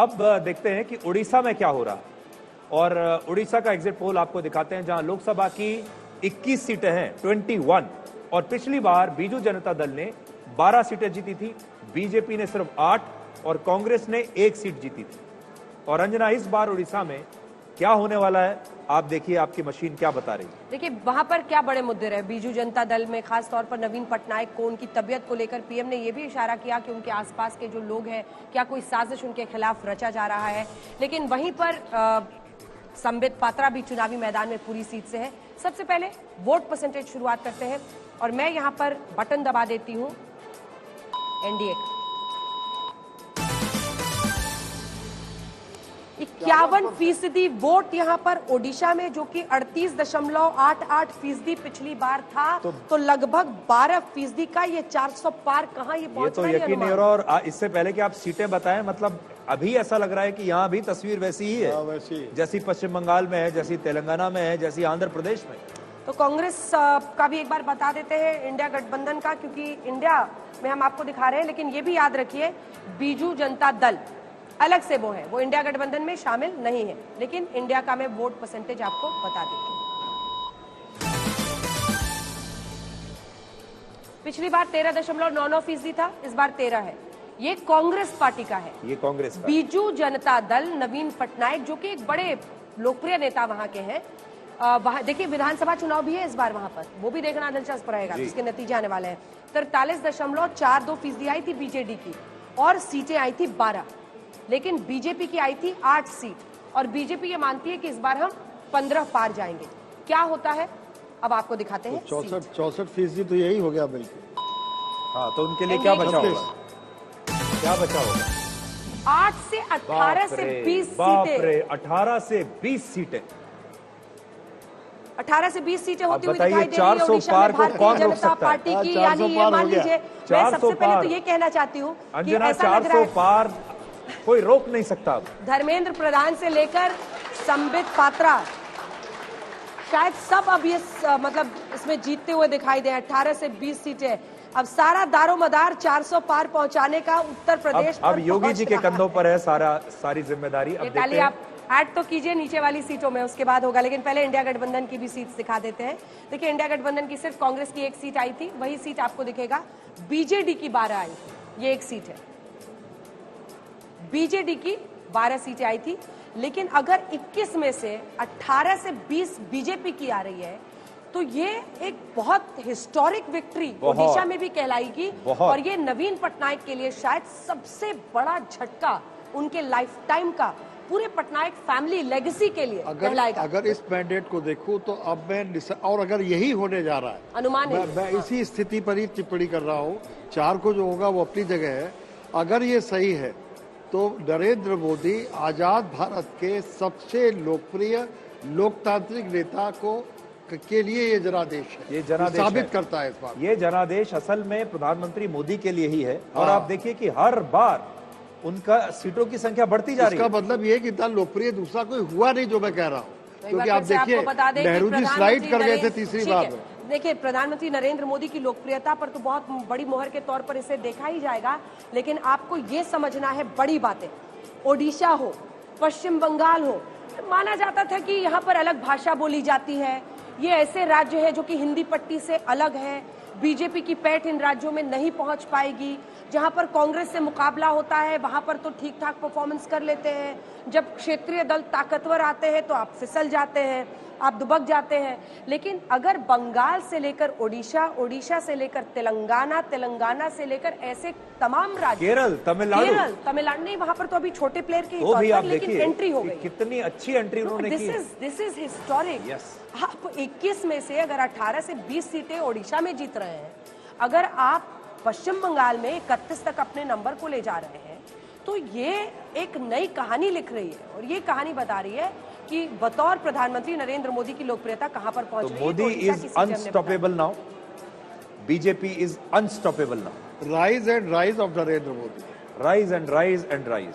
अब देखते हैं कि उड़ीसा में क्या हो रहा है। और उड़ीसा का एग्जिट पोल आपको दिखाते हैं, जहां लोकसभा की 21 सीटें हैं, 21, और पिछली बार बीजू जनता दल ने 12 सीटें जीती थी, बीजेपी ने सिर्फ 8 और कांग्रेस ने 1 सीट जीती थी। और अंजना, इस बार उड़ीसा में क्या होने वाला है, आप देखिए आपकी मशीन क्या बता रही है। देखिए वहां पर क्या बड़े मुद्दे रहे बीजू जनता दल में, खास तौर पर नवीन पटनायक को, उनकी तबियत को लेकर पीएम ने यह भी इशारा किया कि उनके आसपास के जो लोग हैं, क्या कोई साजिश उनके खिलाफ रचा जा रहा है। लेकिन वहीं पर संबित पात्रा भी चुनावी मैदान में पूरी सीट से है। सबसे पहले वोट परसेंटेज शुरुआत करते हैं और मैं यहां पर बटन दबा देती हूं एनडीए का। 51% वोट यहां पर ओडिशा में, जो कि 38.88% पिछली बार था, तो लगभग 12% का ये 400 पार कहां ये पहुंच रहा है। ये तो यकीन नहीं हो रहा। और इससे पहले कि आप सीटें बताएं, मतलब अभी ऐसा लग रहा है कि यहाँ भी तस्वीर वैसी ही है जैसी पश्चिम बंगाल में है, जैसी तेलंगाना में है, जैसी आंध्र प्रदेश में। तो कांग्रेस का भी एक बार बता देते हैं, इंडिया गठबंधन का, क्योंकि इंडिया में हम आपको दिखा रहे हैं, लेकिन ये भी याद रखिए बीजू जनता दल अलग से वो है, वो इंडिया गठबंधन में शामिल नहीं है। लेकिन इंडिया का मैं वोट परसेंटेज आपको बता देती हूँ। पिछली बार 13.99% था, इस बार 13 है। ये कांग्रेस पार्टी का है, ये कांग्रेस का। बीजू जनता दल, नवीन पटनायक जो कि एक बड़े लोकप्रिय नेता वहां के हैं। वहां देखिए विधानसभा चुनाव भी है इस बार, वहां पर वो भी देखना दिलचस्प रहेगा, जिसके नतीजे आने वाले हैं। 43.42% आई थी बीजेडी की और सीटें आई थी 12, लेकिन बीजेपी की आई थी 8 सीट और बीजेपी ये मानती है कि इस बार हम 15 पार जाएंगे। क्या होता है अब आपको दिखाते हैं। 64% तो यही हो गया बिल्कुल। हाँ, तो उनके लिए क्या बचा होगा, क्या बचा होगा? 8 से 18 से 20 सीटें। 18 से 20 सीटें, 18 से 20 सीटें होती हुई दिखाई दे रही है ओडिशा में भारतीय जनता पार्टी की। यानी ये मान लीजिए, मैं सबसे पहले तो ये कहना चाहती हूँ कि ऐसा लग रहा है 400 पार कोई रोक नहीं सकता। धर्मेंद्र प्रधान से लेकर संबित पात्रा शायद सब अब ये मतलब इसमें जीतते हुए दिखाई दे। 18 से 20 सीटें, अब सारा दारोमदार 400 पार पहुंचाने का उत्तर प्रदेश अब योगी जी के कंधों पर है सारी जिम्मेदारी। अब देखते हैं, आप ऐड तो कीजिए नीचे वाली सीटों में, उसके बाद होगा। लेकिन पहले इंडिया गठबंधन की भी सीट दिखा देते हैं। देखिए इंडिया गठबंधन की सिर्फ कांग्रेस की 1 सीट आई थी, वही सीट आपको दिखेगा। बीजेडी की 12 आई, ये 1 सीट है। बीजेडी की 12 सीटें आई थी, लेकिन अगर 21 में से 18 से 20 बीजेपी की आ रही है, तो ये एक बहुत हिस्टोरिक विक्ट्री ओडिशा में भी कहलाएगी। और ये नवीन पटनायक के लिए शायद सबसे बड़ा झटका उनके लाइफ टाइम का, पूरे पटनायक फैमिली लेगेसी के लिए कहलाएगा। अगर इस मैंडेट को देखूं तो अब मैं, और अगर यही होने जा रहा है, अनुमान मैं इसी स्थिति पर ही टिप्पणी कर रहा हूं। 4 को जो होगा वो अपनी जगह है। अगर ये सही है तो नरेंद्र मोदी आजाद भारत के सबसे लोकप्रिय लोकतांत्रिक नेता के लिए ये जनादेश है, ये जनादेश साबित करता है इस बात। ये जनादेश असल में प्रधानमंत्री मोदी के लिए ही है। और आप देखिए कि हर बार उनका सीटों की संख्या बढ़ती जा रही है। इसका मतलब ये कि इतना लोकप्रिय दूसरा कोई हुआ नहीं, जो मैं कह रहा हूँ। क्योंकि आप देखिए नेहरू जी स्लाइड कर गए थे तीसरी बार में। देखिए प्रधानमंत्री नरेंद्र मोदी की लोकप्रियता पर तो बहुत बड़ी मोहर के तौर पर इसे देखा ही जाएगा, लेकिन आपको ये समझना है बड़ी बातें। ओडिशा हो, पश्चिम बंगाल हो, माना जाता था कि यहाँ पर अलग भाषा बोली जाती है, ये ऐसे राज्य है जो कि हिंदी पट्टी से अलग है, बीजेपी की पैठ इन राज्यों में नहीं पहुंच पाएगी। जहां पर कांग्रेस से मुकाबला होता है वहां पर तो ठीक ठाक परफॉर्मेंस कर लेते हैं, जब क्षेत्रीय दल ताकतवर आते हैं तो आप फिसल जाते हैं, आप दुबक जाते हैं। लेकिन अगर बंगाल से लेकर ओडिशा, ओडिशा से लेकर तेलंगाना, तेलंगाना से लेकर ऐसे तमाम राज्य, केरल, तमिलनाडु नहीं, वहां पर तो अभी छोटे प्लेयर की तौर पर लेकिन एंट्री हो गई। कितनी अच्छी एंट्री उन्होंने की। This is historic. आप 21 में से अगर 18 से 20 सीटें ओडिशा में जीत रहे हैं, अगर आप पश्चिम बंगाल में 31 तक अपने नंबर को ले जा रहे हैं, तो ये एक नई कहानी लिख रही है। और ये कहानी बता रही है कि बतौर प्रधानमंत्री नरेंद्र मोदी की लोकप्रियता कहां पर पहुंच रही है। Modi is unstoppable now, BJP is unstoppable now. Rise and rise of Narendra Modi, rise and rise and rise.